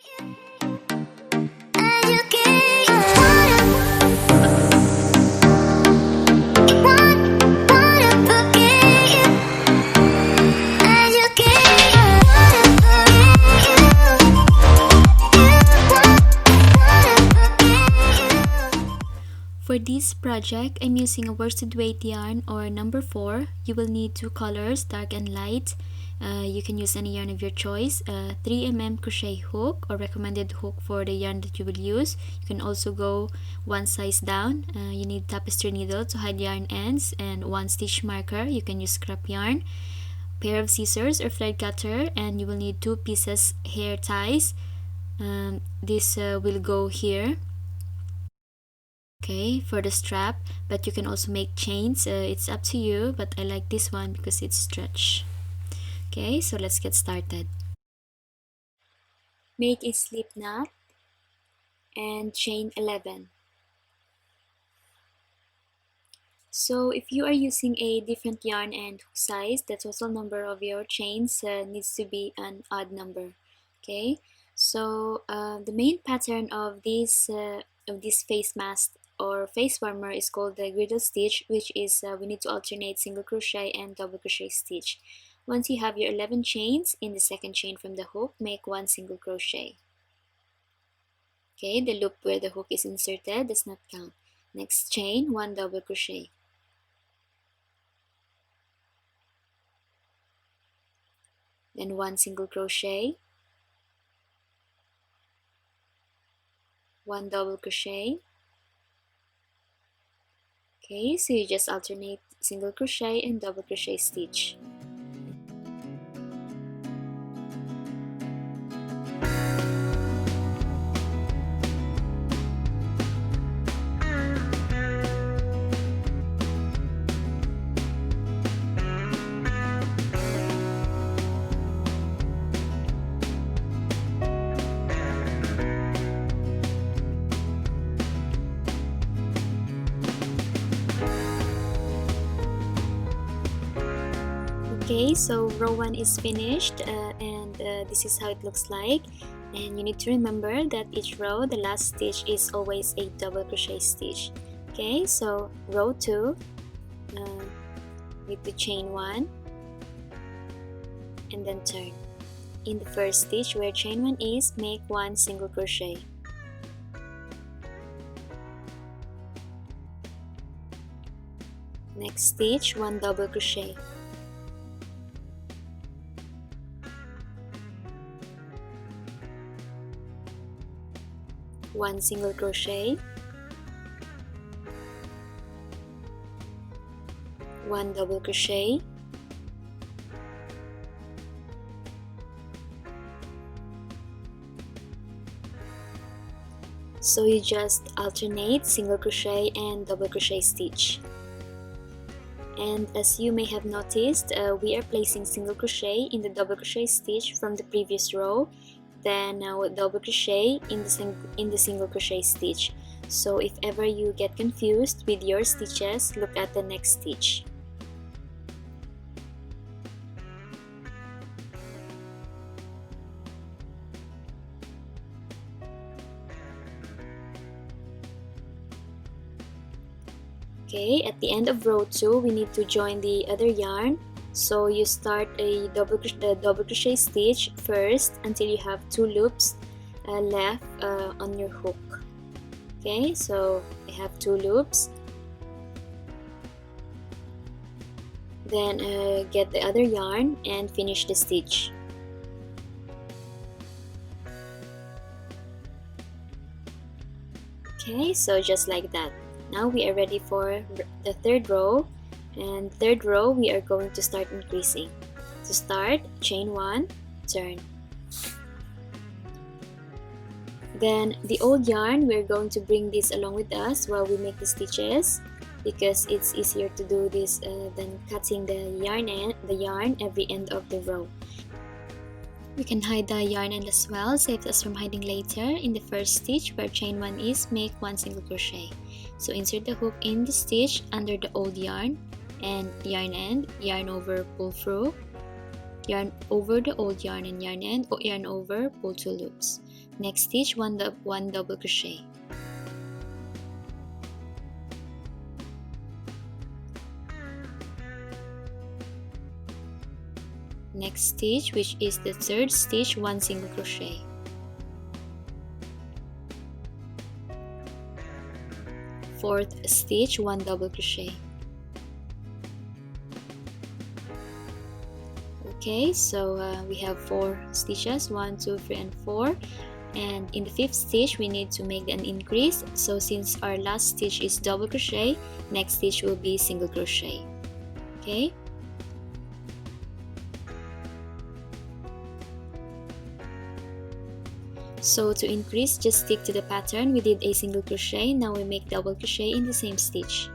For this project, I'm using a worsted weight yarn or number 4. You will need two colors, dark and light. You can use any yarn of your choice. 3mm crochet hook or recommended hook for the yarn that you will use. You can also go one size down. You need tapestry needle to hide yarn ends and one stitch marker. You can use scrap yarn, pair of scissors or thread cutter, and you will need 2 pieces hair ties. This will go here. Okay, for the strap, but you can also make chains. It's up to you, but I like this one because it's stretch. Okay, so let's get started. Make a slip knot and chain 11. So if you are using a different yarn and hook size, the total number of your chains needs to be an odd number. Okay, so the main pattern of this face mask or face warmer is called the Griddle Stitch, which is we need to alternate single crochet and double crochet stitch. Once you have your 11 chains, in the second chain from the hook, make 1 single crochet. Okay, the loop where the hook is inserted does not count. Next chain, 1 double crochet. Then 1 single crochet, 1 double crochet. Okay, so you just alternate single crochet and double crochet stitch. Okay, so row 1 is finished and this is how it looks like, and you need to remember that each row the last stitch is always a double crochet stitch. Okay, so row 2 need to chain 1 and then turn. In the first stitch where chain 1 is, make 1 single crochet. Next stitch, 1 double crochet. One single crochet, 1 double crochet, so you just alternate single crochet and double crochet stitch. And as you may have noticed, we are placing single crochet in the double crochet stitch from the previous row, then double crochet in the single crochet stitch. So if ever you get confused with your stitches, look at the next stitch. Okay, at the end of row 2, we need to join the other yarn. So you start a double crochet stitch first until you have 2 loops left on your hook. Okay, so I have 2 loops. Then get the other yarn and finish the stitch. Okay, so just like that. Now we are ready for the third row, and third row we are going to start increasing. To start, chain 1, turn. Then the old yarn, we're going to bring this along with us while we make the stitches, because it's easier to do this than cutting the yarn every end of the row. We can hide the yarn end as well, saves us from hiding later. In the first stitch where chain 1 is, make 1 single crochet. So insert the hook in the stitch under the old yarn and yarn end, yarn over, pull through, yarn over the old yarn and yarn end, or yarn over, pull 2 loops. Next stitch, one double crochet. Next stitch, which is the third stitch, one single crochet. Fourth stitch, one double crochet. Okay, so we have 4 stitches, 1, 2, 3, and 4. And in the 5th stitch, we need to make an increase. So since our last stitch is double crochet, next stitch will be single crochet. Okay. So to increase, just stick to the pattern. We did a single crochet, now we make double crochet in the same stitch.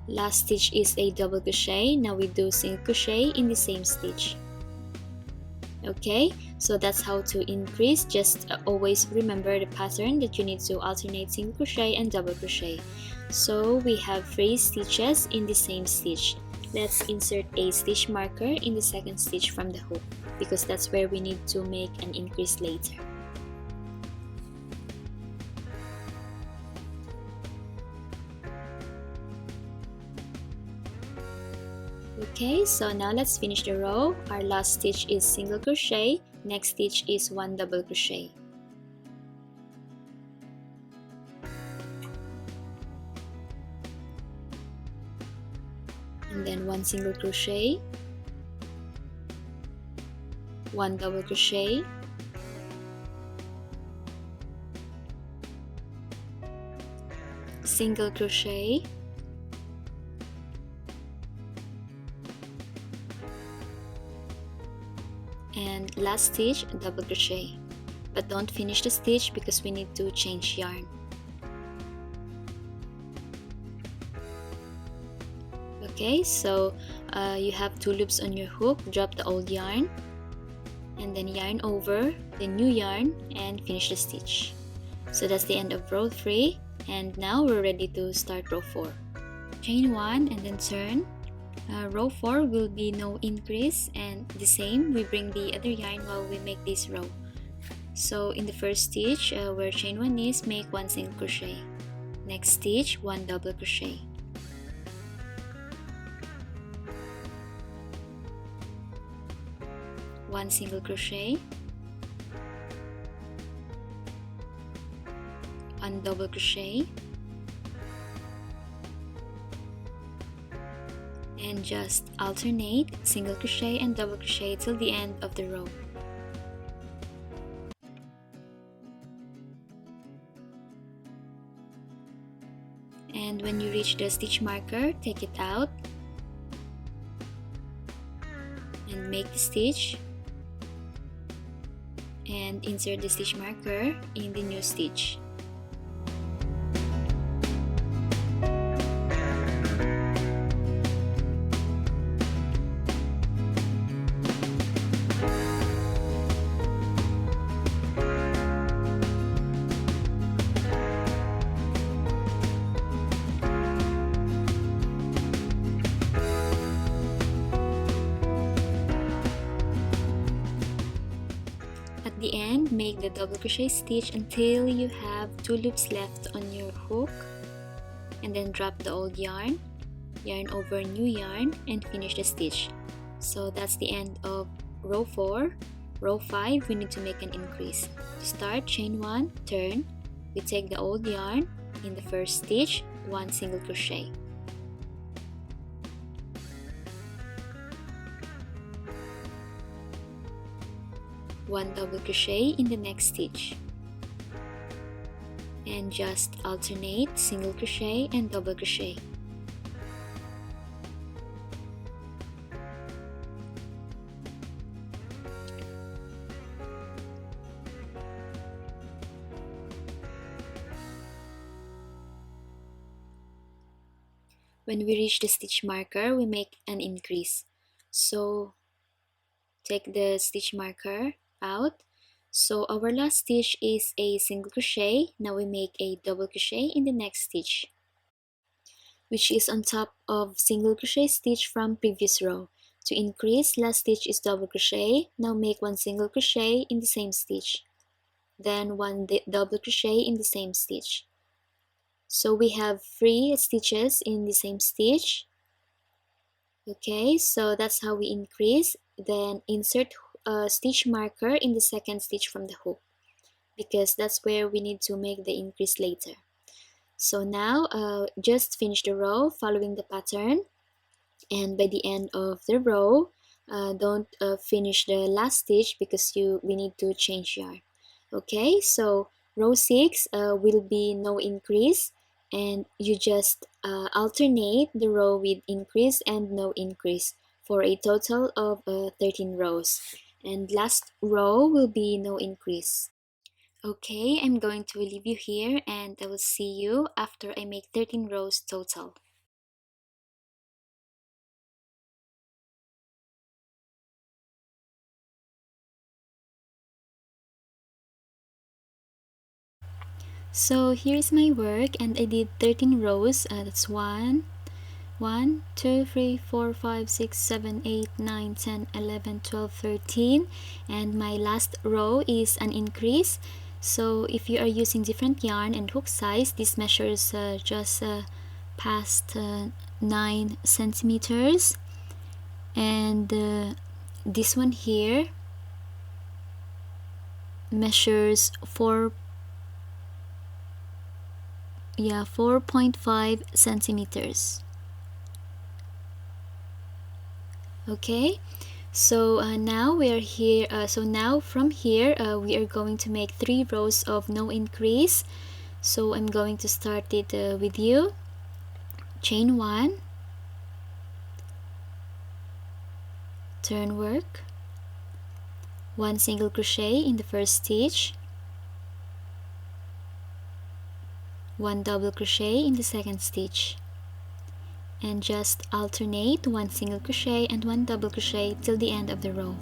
Last stitch is a double crochet, now we do single crochet in the same stitch. Okay, so that's how to increase. Just always remember the pattern that you need to alternate single crochet and double crochet. So we have 3 stitches in the same stitch. Let's insert a stitch marker in the second stitch from the hook, because that's where we need to make an increase later. Okay, so now let's finish the row. Our last stitch is single crochet, next stitch is one double crochet. And then one single crochet, one double crochet, single crochet, and last stitch double crochet. But don't finish the stitch because we need to change yarn. Okay, so you have 2 loops on your hook. Drop the old yarn and then yarn over the new yarn and finish the stitch. So that's the end of row 3, and now we're ready to start row 4. Chain 1 and then turn. Row 4 will be no increase, and the same, we bring the other yarn while we make this row. So in the first stitch where chain 1 is, make 1 single crochet. Next stitch, 1 double crochet. One single crochet, one double crochet, and just alternate single crochet and double crochet till the end of the row. And when you reach the stitch marker, take it out and make the stitch and insert the stitch marker in the new stitch. At the end, make the double crochet stitch until you have 2 loops left on your hook, and then drop the old yarn, yarn over new yarn, and finish the stitch. So that's the end of row 4. Row 5, we need to make an increase. To start, chain 1, turn, we take the old yarn, in the first stitch, 1 single crochet. One double crochet in the next stitch, and just alternate single crochet and double crochet. When we reach the stitch marker, we make an increase. So take the stitch marker out. So our last stitch is a single crochet. Now we make a double crochet in the next stitch, which is on top of single crochet stitch from previous row. To increase, last stitch is double crochet. Now make one single crochet in the same stitch, then one double crochet in the same stitch. So we have 3 stitches in the same stitch. Okay, so that's how we increase. Then insert a stitch marker in the second stitch from the hook, because that's where we need to make the increase later. So now just finish the row following the pattern, and by the end of the row, don't finish the last stitch because we need to change yarn. Okay, so row 6 will be no increase, and you just alternate the row with increase and no increase for a total of 13 rows, and last row will be no increase. Okay, I'm going to leave you here and I will see you after I make 13 rows total. So here's my work, and I did 13 rows. That's 1, 2, 3, 4, 5, 6, 7, 8, 9, 10, 11, 12, 13, and my last row is an increase. So if you are using different yarn and hook size, this measures just past 9 centimeters, and this one here measures 4.5 centimeters. Okay, so now we are here. So now from here we are going to make 3 rows of no increase. So I'm going to start it with you. Chain 1, turn work, 1 single crochet in the first stitch, 1 double crochet in the second stitch, and just alternate 1 single crochet and 1 double crochet till the end of the row.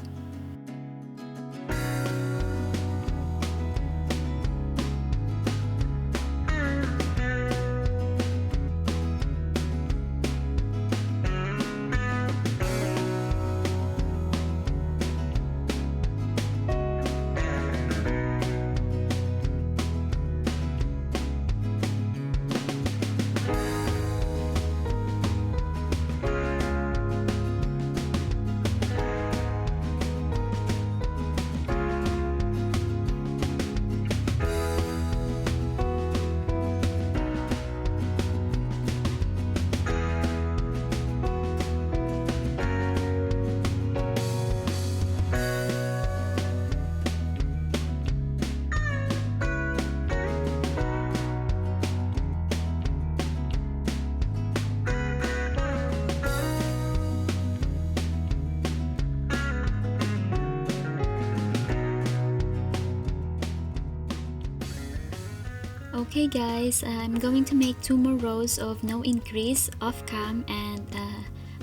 Okay guys, I'm going to make 2 more rows of no increase off cam, and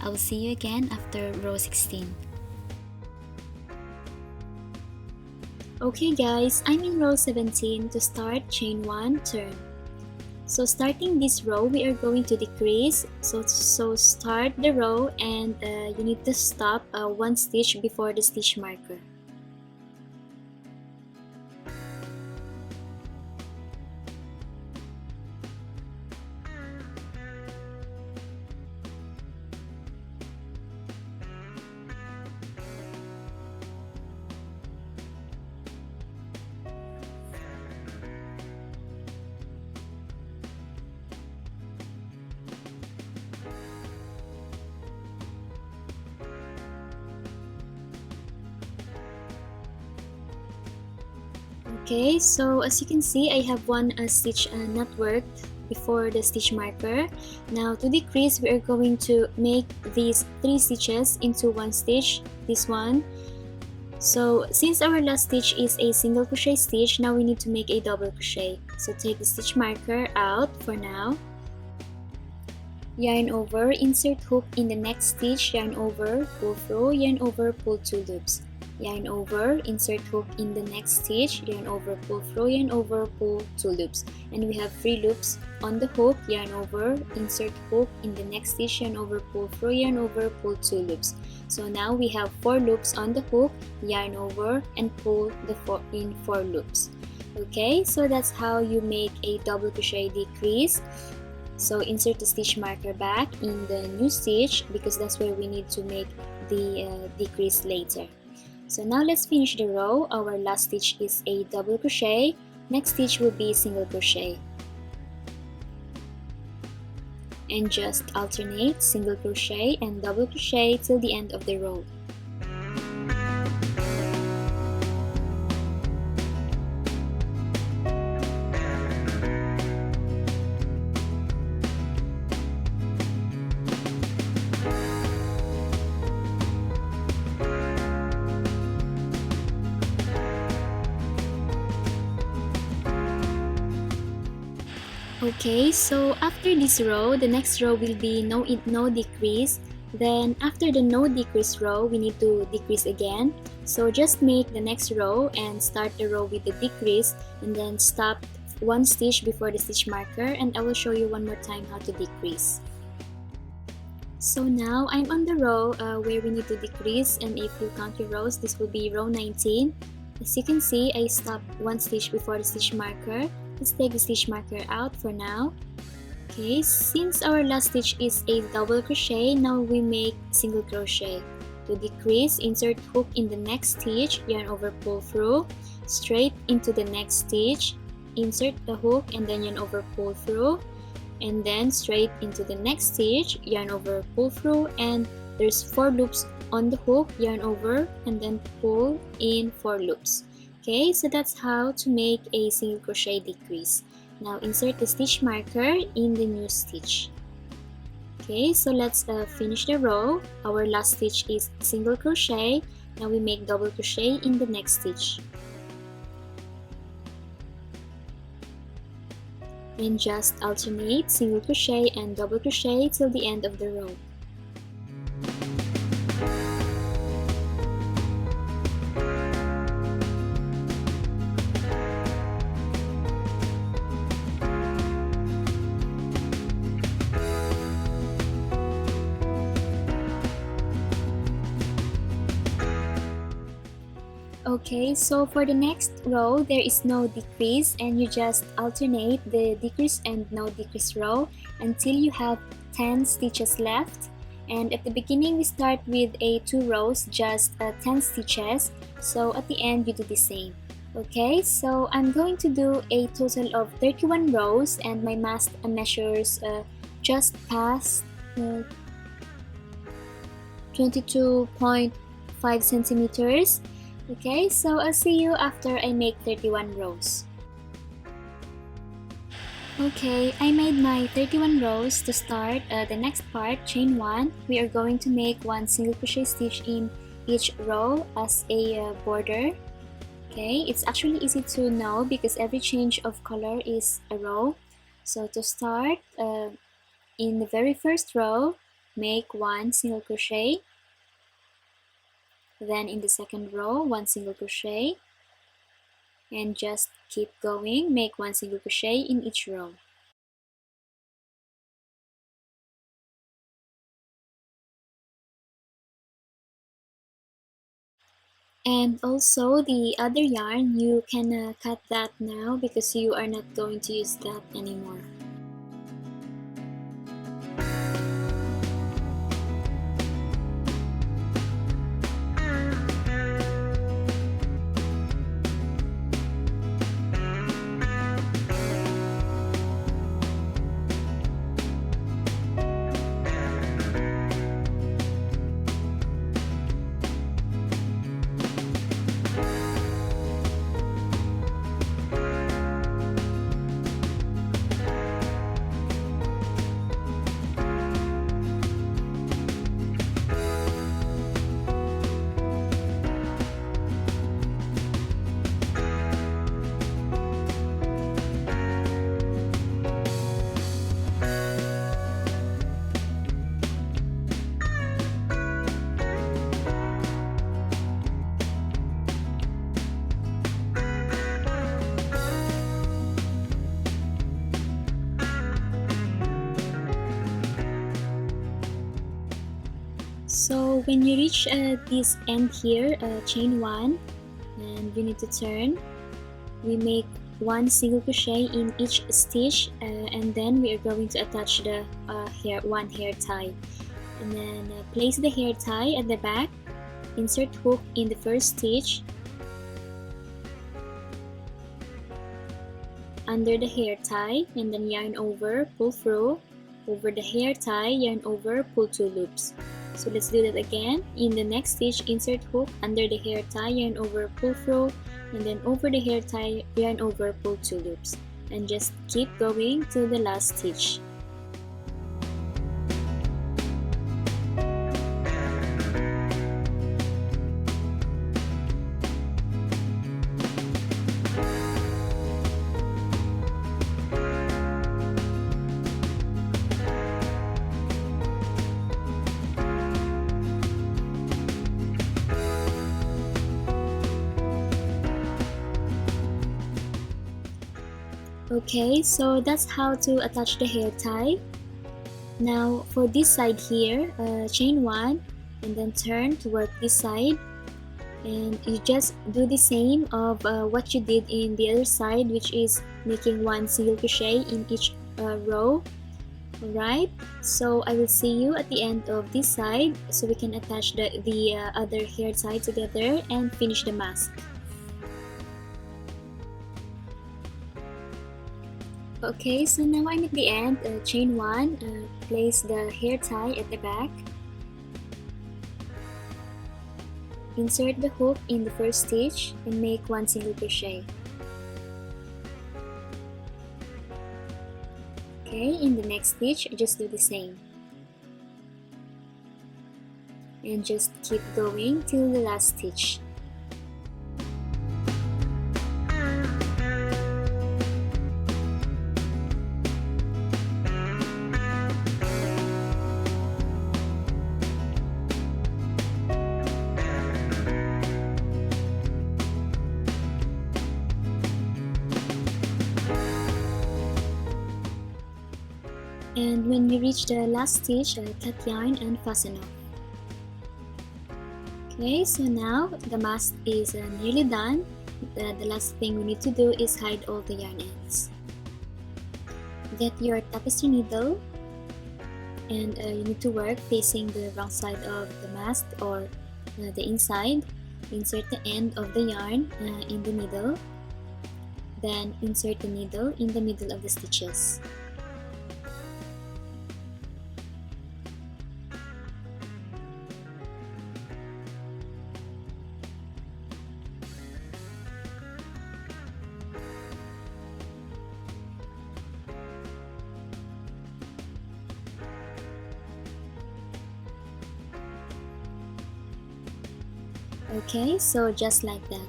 I will see you again after row 16. Okay guys, I'm in row 17. To start, chain 1, turn. So starting this row, we are going to decrease. So start the row, and you need to stop 1 stitch before the stitch marker. Okay, so as you can see, I have 1 stitch not worked before the stitch marker. Now to decrease, we are going to make these 3 stitches into 1 stitch, this one. So since our last stitch is a single crochet stitch, now we need to make a double crochet. So take the stitch marker out for now. Yarn over, insert hook in the next stitch, yarn over, pull through, yarn over, pull 2 loops. yarn over, insert hook in the next stitch, yarn over, pull through, yarn over, pull 2 loops. And we have 3 loops on the hook, yarn over, insert hook in the next stitch, yarn over, pull through, yarn over, pull 2 loops. So now we have 4 loops on the hook, yarn over, and pull the 4 loops. Okay, so that's how you make a double crochet decrease. So insert the stitch marker back in the new stitch because that's where we need to make the decrease later. So now let's finish the row. Our last stitch is a double crochet. Next stitch will be single crochet. And just alternate single crochet and double crochet till the end of the row. Okay, so after this row, the next row will be no decrease. Then after the no decrease row, we need to decrease again. So just make the next row and start the row with the decrease and then stop 1 stitch before the stitch marker, and I will show you one more time how to decrease. So now I'm on the row where we need to decrease, and if you count your rows, this will be row 19. As you can see, I stopped 1 stitch before the stitch marker. Let's take the stitch marker out for now. Okay, since our last stitch is a double crochet, now we make single crochet. To decrease, insert hook in the next stitch, yarn over, pull through, straight into the next stitch, insert the hook and then yarn over, pull through, and then straight into the next stitch, yarn over, pull through, and there's 4 loops on the hook, yarn over, and then pull in 4 loops. Okay, so that's how to make a single crochet decrease. Now insert the stitch marker in the new stitch. Okay, so let's finish the row. Our last stitch is single crochet. Now we make double crochet in the next stitch. And just alternate single crochet and double crochet till the end of the row. Okay, so for the next row, there is no decrease and you just alternate the decrease and no decrease row until you have 10 stitches left. And at the beginning, we start with a 2 rows, just 10 stitches. So at the end, you do the same. Okay, so I'm going to do a total of 31 rows and my mask measures just past 22.5 centimeters. Okay, so I'll see you after I make 31 rows. Okay, I made my 31 rows. To start the next part, chain 1, we are going to make 1 single crochet stitch in each row as a border. Okay, it's actually easy to know because every change of color is a row. So to start, in the very first row, make 1 single crochet. Then in the second row, 1 single crochet, and just keep going, make 1 single crochet in each row. And also the other yarn, you can cut that now because you are not going to use that anymore. So when you reach this end here, chain 1, and you need to turn. We make 1 single crochet in each stitch, and then we are going to attach the one hair tie. And then place the hair tie at the back, insert hook in the first stitch, under the hair tie, and then yarn over, pull through, over the hair tie, yarn over, pull 2 loops. So let's do that again. In the next stitch, insert hook, under the hair tie, yarn over, pull through, and then over the hair tie, yarn over, pull 2 loops, and just keep going to the last stitch. Okay, so that's how to attach the hair tie. Now for this side here, chain 1 and then turn to work this side, and you just do the same of what you did in the other side, which is making 1 single crochet in each row. Alright, so I will see you at the end of this side so we can attach the other hair tie together and finish the mask. Okay, so now I'm at the end, chain 1, place the hair tie at the back, insert the hook in the first stitch and make 1 single crochet. Okay, in the next stitch, just do the same. And just keep going till the last stitch. And when you reach the last stitch, cut yarn and fasten off. Okay, so now the mask is nearly done. The last thing we need to do is hide all the yarn ends. Get your tapestry needle, and you need to work facing the wrong side of the mask or the inside. Insert the end of the yarn in the needle, then insert the needle in the middle of the stitches. Okay, so just like that.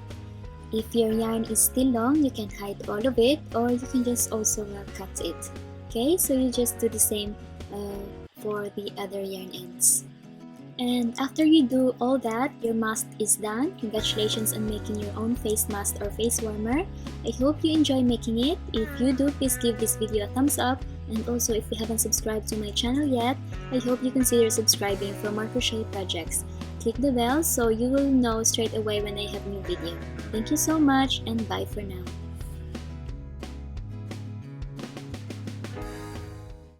If your yarn is still long, you can hide all of it, or you can just also cut it. Okay, so you just do the same for the other yarn ends. And after you do all that, your mask is done. Congratulations on making your own face mask or face warmer. I hope you enjoy making it. If you do, please give this video a thumbs up. And also, if you haven't subscribed to my channel yet, I hope you consider subscribing for more crochet projects. Click the bell so you will know straight away when I have new video. Thank you so much, and bye for now.